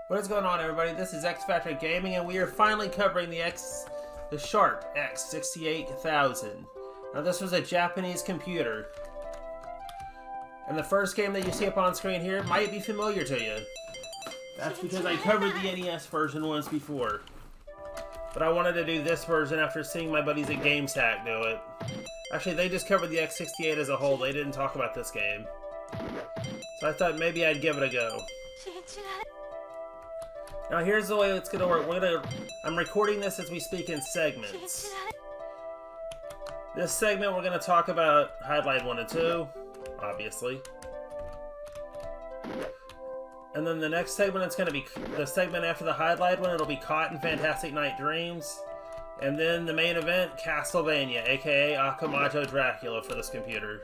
What is going on, everybody? This is XFactorGaming, and we are finally covering the Sharp X68000. Now, this was a Japanese computer, and the first game that you see up on screen here might be familiar to you. That's because I covered the NES version once before, but I wanted to do this version after seeing my buddies at GameStack do it. Actually, they just covered the X68 as a whole. They didn't talk about this game, so I thought maybe I'd give it a go. Now here's the way it's gonna work. I'm recording this as we speak in segments. This segment we're gonna talk about Highlight 1 and 2, obviously. And then the next segment, it's gonna be the segment after the Highlight one. It'll be Caught in Fantastic Night Dreams. And then the main event, Castlevania, aka Akamajo Dracula for this computer.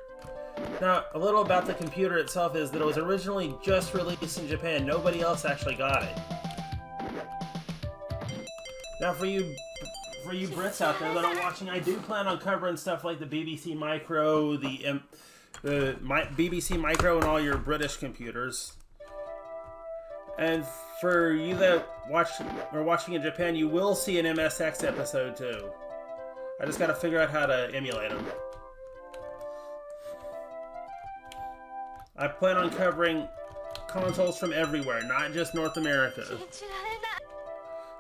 Now, a little about the computer itself is that it was originally just released in Japan. Nobody else actually got it. Now, for you Brits out there that are watching, I do plan on covering stuff like the BBC Micro, the BBC Micro, and all your British computers. And for you that are watching in Japan, you will see an MSX episode too. I just got to figure out how to emulate them. I plan on covering consoles from everywhere, not just North America.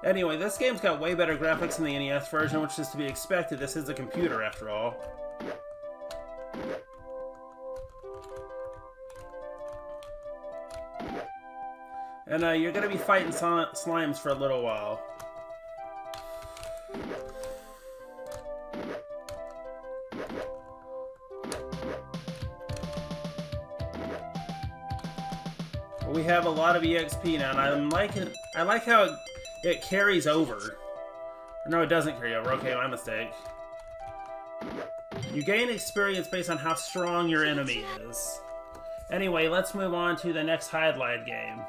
Anyway, this game's got way better graphics than the NES version, which is to be expected. This is a computer, after all. And you're going to be fighting slimes for a little while. We have a lot of EXP now, and I like how it carries over. No, it doesn't carry over. Okay, my mistake. You gain experience based on how strong your enemy is. Anyway, let's move on to the next Highlight game.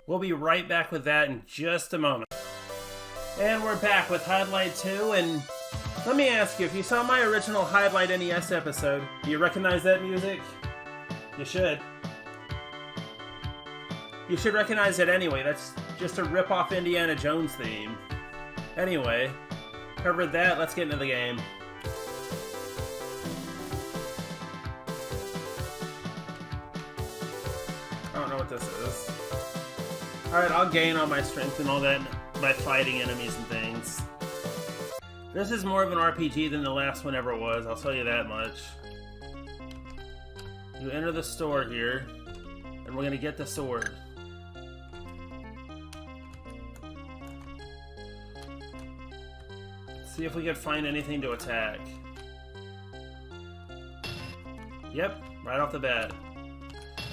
We'll be right back with that in just a moment. And we're back with Highlight 2, and let me ask you, if you saw my original Highlight NES episode, do you recognize that music? You should. You should recognize it anyway. That's just a rip-off Indiana Jones theme. Anyway, covered that. Let's get into the game. I don't know what this is. Alright, I'll gain all my strength and all that by fighting enemies and things. This is more of an RPG than the last one ever was, I'll tell you that much. You enter the store here, and we're gonna get the sword. See if we can find anything to attack. Yep, right off the bat.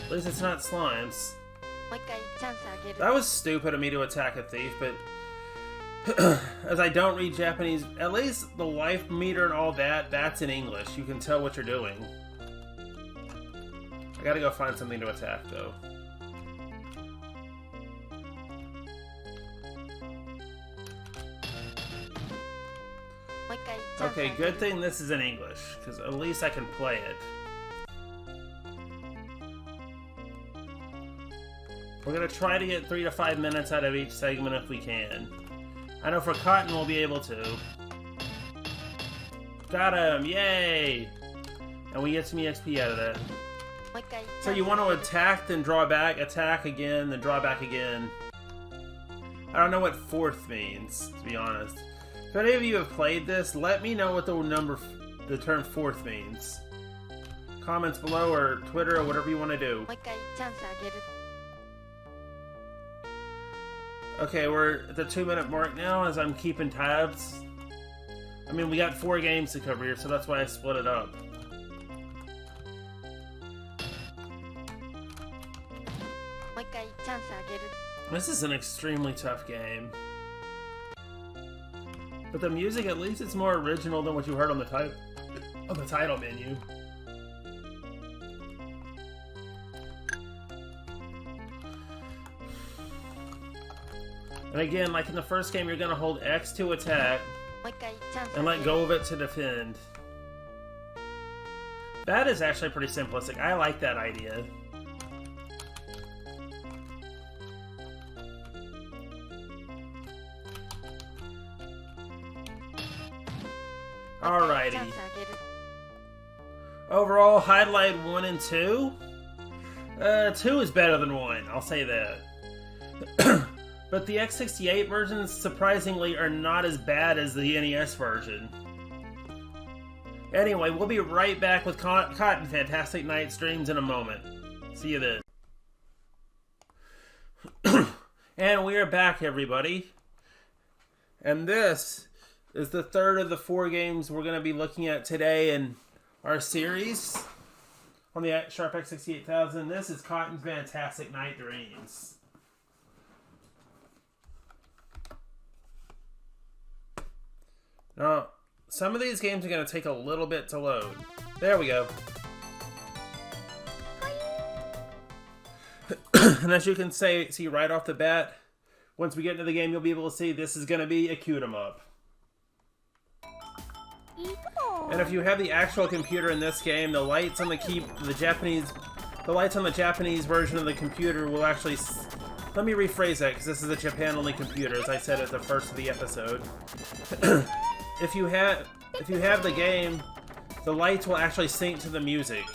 At least it's not slimes. That was stupid of me to attack a thief, but as I don't read Japanese, at least the life meter and all that, that's in English. You can tell what you're doing. I gotta go find something to attack, though. Okay, good thing this is in English, because at least I can play it. We're gonna try to get 3 to 5 minutes out of each segment if we can. I know for Cotton we'll be able to. Got him! Yay! And we get some EXP out of that. So you want to attack, then draw back, attack again, then draw back again. I don't know what fourth means, to be honest. If any of you have played this, let me know what the term fourth means. Comments below, or Twitter, or whatever you want to do. Okay, we're at the 2-minute mark now as I'm keeping tabs. I mean, we got 4 games to cover here, so that's why I split it up. This is an extremely tough game. But the music, at least it's more original than what you heard on the title menu. And again, like in the first game, you're gonna hold X to attack and let go of it to defend. That is actually pretty simplistic. I like that idea. Alrighty. Overall, highlight 1 and 2? 2 is better than 1, I'll say that. But the X68 versions, surprisingly, are not as bad as the NES version. Anyway, we'll be right back with Cotton Fantastic Night streams in a moment. See you then. And we are back, everybody. And this is the third of the 4 games we're going to be looking at today in our series on the Sharp X68000. This is Cotton's Fantastic Night Dreams. Now, some of these games are going to take a little bit to load. There we go. And as you can see right off the bat, once we get into the game, you'll be able to see this is going to be a cute 'em up. And if you have the actual computer in this game, the lights on the Japanese version of the computer will actually. Let me rephrase that, because this is a Japan-only computer, as I said at the first of the episode. If you have the game, the lights will actually sync to the music.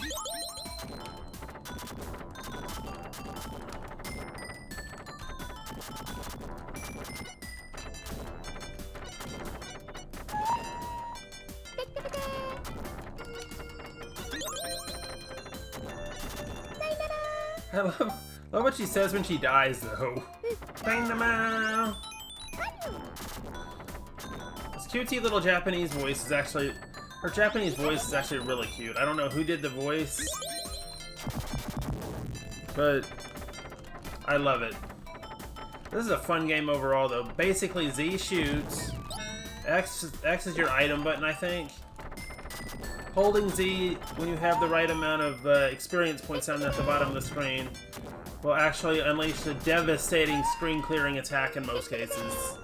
I love what she says when she dies, though. Dynamo! This cutesy little Japanese voice is actually... Her Japanese voice is actually really cute. I don't know who did the voice, but I love it. This is a fun game overall, though. Basically, Z shoots. X is your item button, I think. Holding Z when you have the right amount of experience points down at the bottom of the screen will actually unleash a devastating screen-clearing attack in most cases.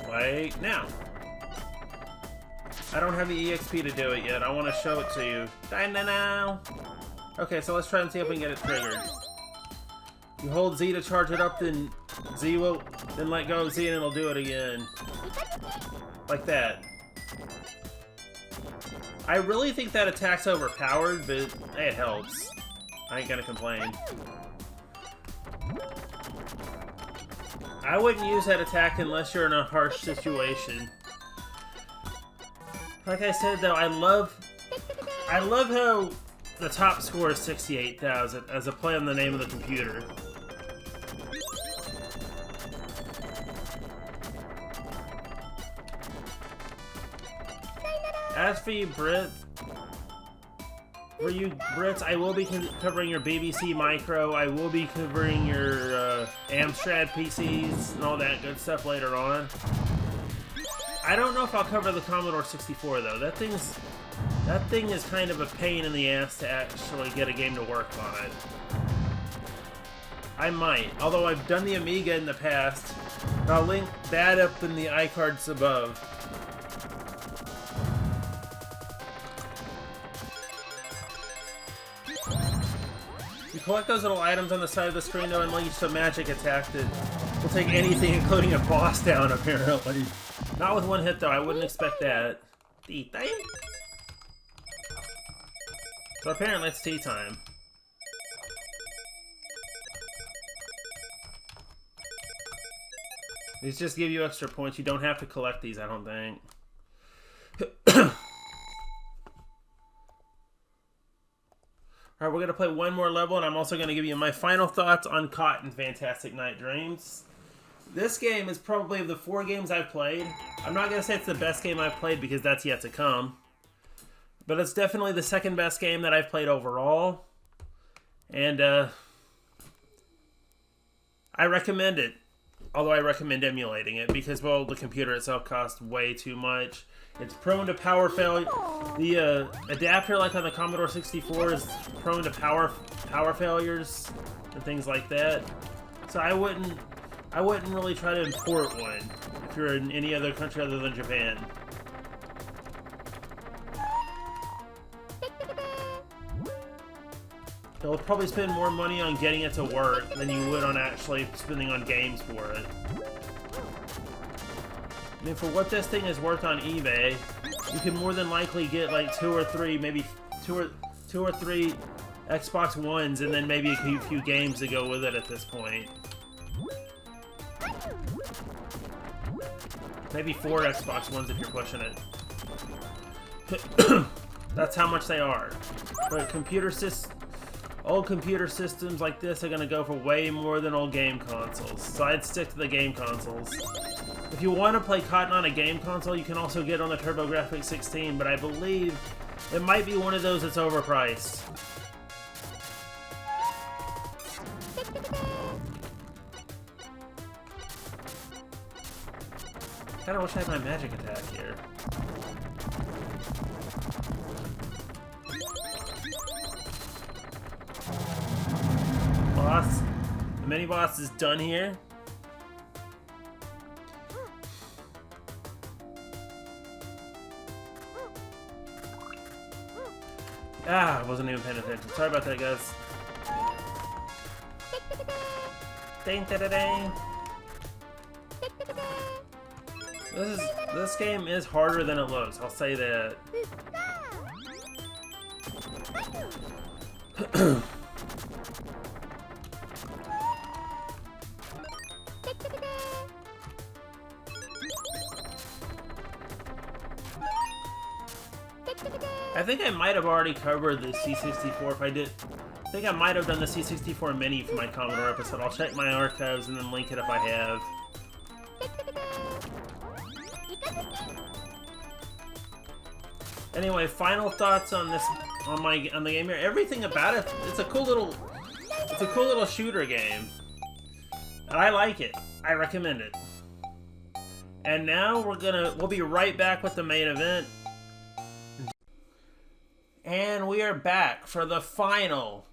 Like now. I don't have the EXP to do it yet. I want to show it to you. Now. Okay, so let's try and see if we can get it triggered. You hold Z to charge it up, then Z will then let go of Z and it'll do it again. Like that. I really think that attack's overpowered, but hey, it helps. I ain't gonna complain. I wouldn't use that attack unless you're in a harsh situation. Like I said, though, I love how the top score is 68,000 as a play on the name of the computer. As for you Brits, I will be covering your BBC Micro, I will be covering your Amstrad PCs and all that good stuff later on. I don't know if I'll cover the Commodore 64 though. That thing is kind of a pain in the ass to actually get a game to work on it. I might, although I've done the Amiga in the past. I'll link that up in the iCards above. You collect those little items on the side of the screen though and unleash a magic attack that will take anything, including a boss down, apparently. Not with one hit though, I wouldn't expect that. Tea time? So apparently it's tea time. These just give you extra points. You don't have to collect these, I don't think. Alright, we're going to play one more level, and I'm also going to give you my final thoughts on Cotton Fantastic Night Dreams. This game is probably of the 4 games I've played. I'm not going to say it's the best game I've played because that's yet to come. But it's definitely the second best game that I've played overall. And I recommend it. Although I recommend emulating it because, well, the computer itself costs way too much. It's prone to power failure. The adapter, like on the Commodore 64, is prone to power failures and things like that. So I wouldn't really try to import one if you're in any other country other than Japan. You'll probably spend more money on getting it to work than you would on actually spending on games for it. I mean, for what this thing is worth on eBay, you can more than likely get like 2 or 3, maybe two or three Xbox Ones, and then maybe a few games to go with it at this point. Maybe 4 Xbox Ones if you're pushing it. That's how much they are. But old computer systems like this are going to go for way more than old game consoles. So I'd stick to the game consoles. If you want to play Cotton on a game console, you can also get on the TurboGrafx 16, but I believe it might be one of those that's overpriced. Kinda wish I had my magic attack here. Boss. The mini boss is done here. Ah, I wasn't even paying attention. Sorry about that, guys. Ding, da, da, ding. This game is harder than it looks, I'll say that. I think I might have already covered the C64 if I did. I think I might have done the C64 Mini for my Commodore episode. I'll check my archives and then link it if I have. Anyway, final thoughts on this, on the game here. Everything about it, it's a cool little shooter game. And I like it. I recommend it. And now we'll be right back with the main event. And we are back for the final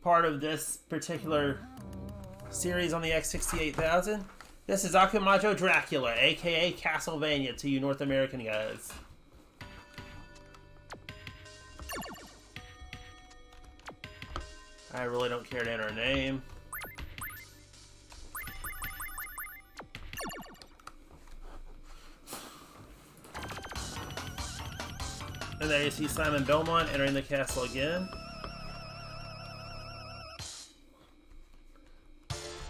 part of this particular series on the X68000. This is Akumajo Dracula, aka Castlevania to you North American guys. I really don't care to enter a name. And there you see Simon Belmont entering the castle again.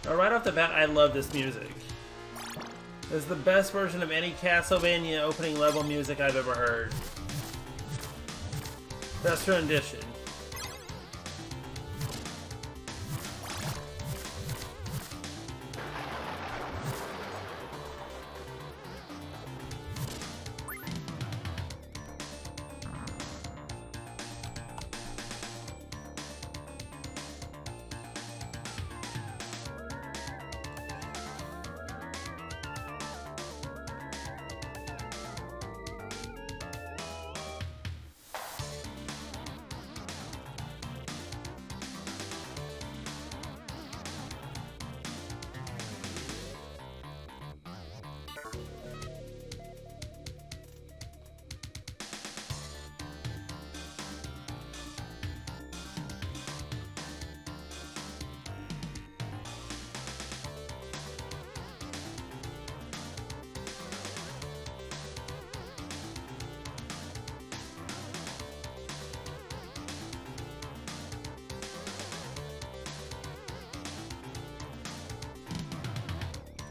Now right off the bat, I love this music. It's the best version of any Castlevania opening level music I've ever heard. Best rendition.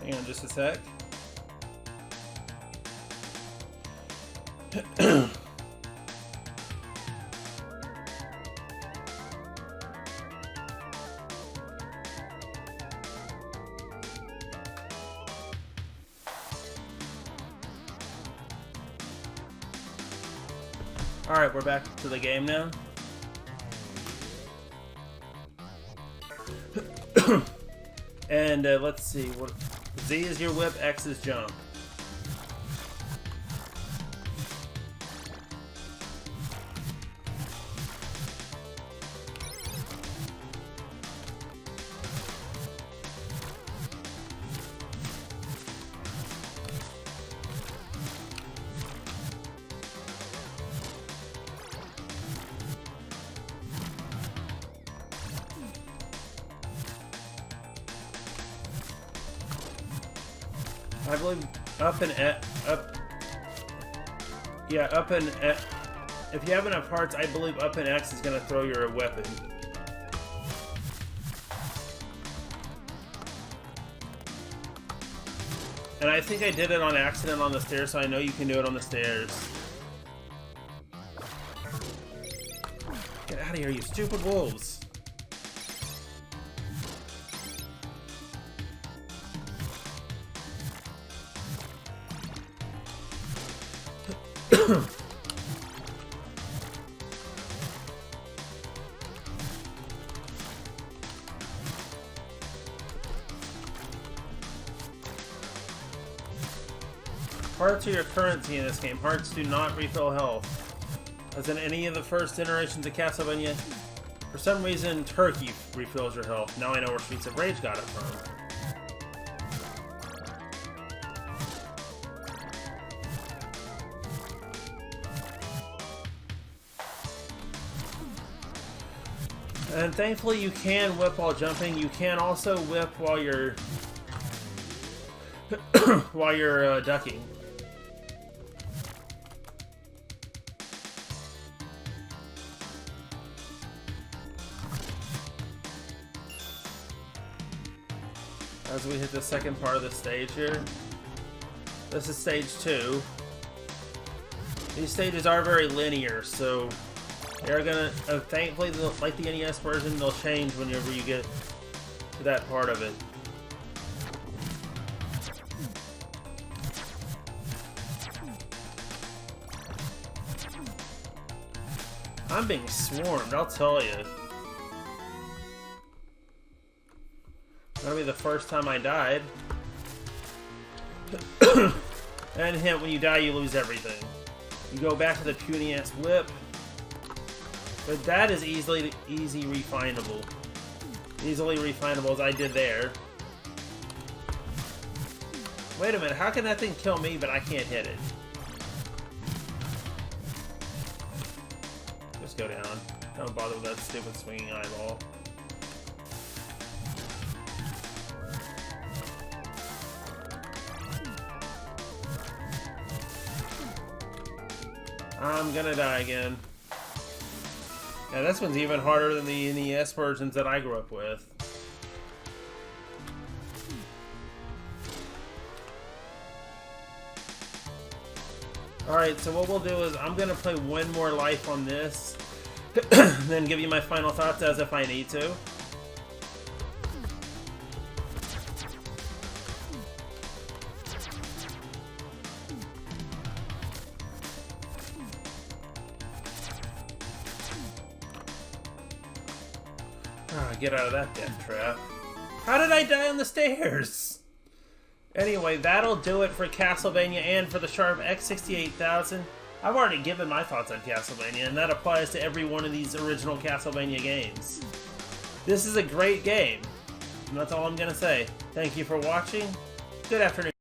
Hang on just a sec. Alright, we're back to the game now. And let's see, what Z is your whip, X is jump. I believe up and up. Yeah, up and if you have enough hearts, I believe up and X is gonna throw your weapon. And I think I did it on accident on the stairs, so I know you can do it on the stairs. Get out of here, you stupid wolves. Hearts are your currency in this game. Hearts do not refill health. As in any of the first iterations of Castlevania, for some reason Turkey refills your health. Now I know where Streets of Rage got it from. And thankfully you can whip while jumping. You can also whip while you're ducking. As we hit the second part of the stage here. This is stage 2. These stages are very linear, so they're gonna, thankfully, like the NES version, they'll change whenever you get to that part of it. I'm being swarmed, I'll tell you. That'll be the first time I died. And hint, when you die, you lose everything. You go back to the puny-ass whip. But that is easily refinable. Easily refinable as I did there. Wait a minute, how can that thing kill me but I can't hit it? Just go down. Don't bother with that stupid swinging eyeball. I'm gonna die again. Yeah, this one's even harder than the NES versions that I grew up with. Alright, so what we'll do is I'm gonna play one more life on this, then give you my final thoughts as if I need to. Get out of that death trap. How did I die on the stairs? Anyway, that'll do it for Castlevania and for the Sharp X68000. I've already given my thoughts on Castlevania, and that applies to every one of these original Castlevania games. This is a great game, and that's all I'm gonna say. Thank you for watching. Good afternoon.